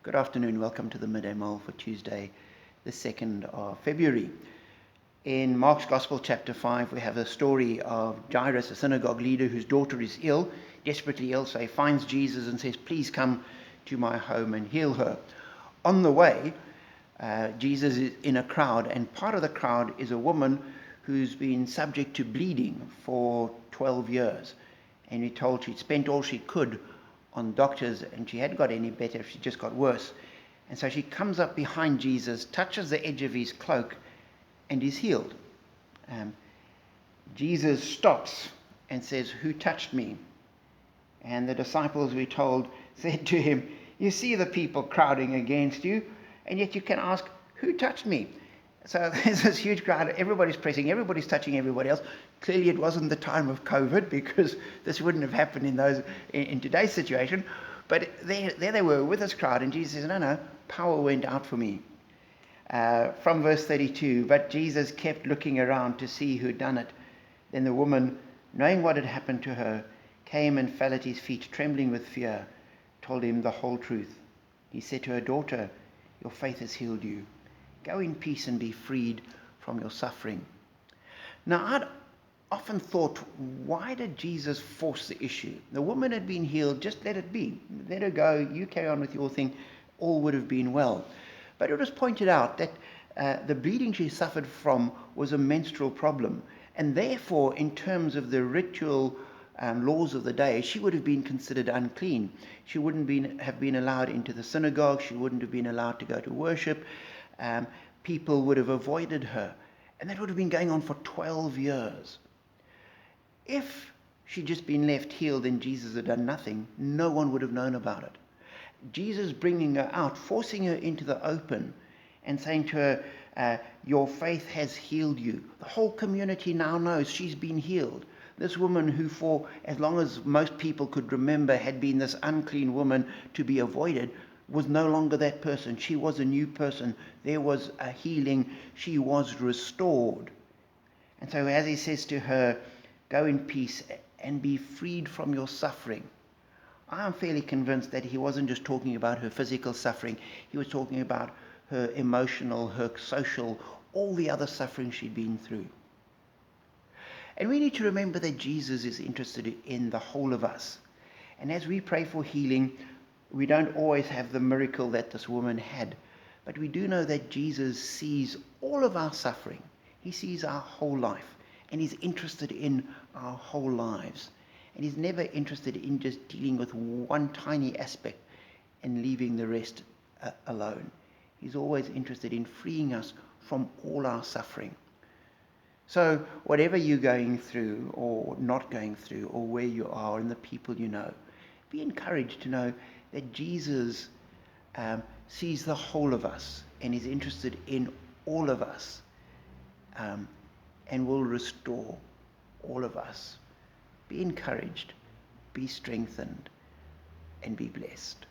Good afternoon. Welcome to the Midday Mull for Tuesday, the 2nd of February. In Mark's Gospel, chapter 5, we have a story of Jairus, a synagogue leader whose daughter is ill, desperately ill. So he finds Jesus and says, "Please come to my home and heal her." On the way, Jesus is in a crowd, and part of the crowd is a woman who's been subject to bleeding for 12 years. And we're told she'd spent all she could on doctors, and she hadn't got any better, she just got worse. And so she comes up behind Jesus, touches the edge of his cloak, and is healed. Jesus stops and says, "Who touched me?" And the disciples, we're told, said to him, "You see the people crowding against you, and yet you can ask, 'Who touched me?'" So there's this huge crowd, everybody's pressing, everybody's touching everybody else. Clearly it wasn't the time of COVID, because this wouldn't have happened in today's situation. But there they were with this crowd, and Jesus says, no, power went out for me. From verse 32, but Jesus kept looking around to see who'd done it. Then the woman, knowing what had happened to her, came and fell at his feet, trembling with fear, told him the whole truth. He said to her, "Daughter, your faith has healed you. Go in peace and be freed from your suffering." Now, I'd often thought, why did Jesus force the issue? The woman had been healed, just let it be. Let her go, you carry on with your thing, all would have been well. But it was pointed out that the bleeding she suffered from was a menstrual problem. And therefore, in terms of the ritual laws of the day, she would have been considered unclean. She wouldn't have been allowed into the synagogue. She wouldn't have been allowed to go to worship. People would have avoided her. And that would have been going on for 12 years. If she'd just been left healed and Jesus had done nothing, no one would have known about it. Jesus bringing her out, forcing her into the open and saying to her, "Your faith has healed you." The whole community now knows she's been healed. This woman who, for as long as most people could remember, had been this unclean woman to be avoided, was no longer that person. She was a new person. There was a healing. She was restored. And so as he says to her, "Go in peace and be freed from your suffering," I am fairly convinced that he wasn't just talking about her physical suffering. He was talking about her emotional, her social, all the other suffering she'd been through. And we need to remember that Jesus is interested in the whole of us. And as we pray for healing, we don't always have the miracle that this woman had. But we do know that Jesus sees all of our suffering. He sees our whole life. And he's interested in our whole lives. And he's never interested in just dealing with one tiny aspect and leaving the rest alone. He's always interested in freeing us from all our suffering. So whatever you're going through or not going through, or where you are and the people you know, be encouraged to know that Jesus sees the whole of us and is interested in all of us, and will restore all of us. Be encouraged, be strengthened, and be blessed.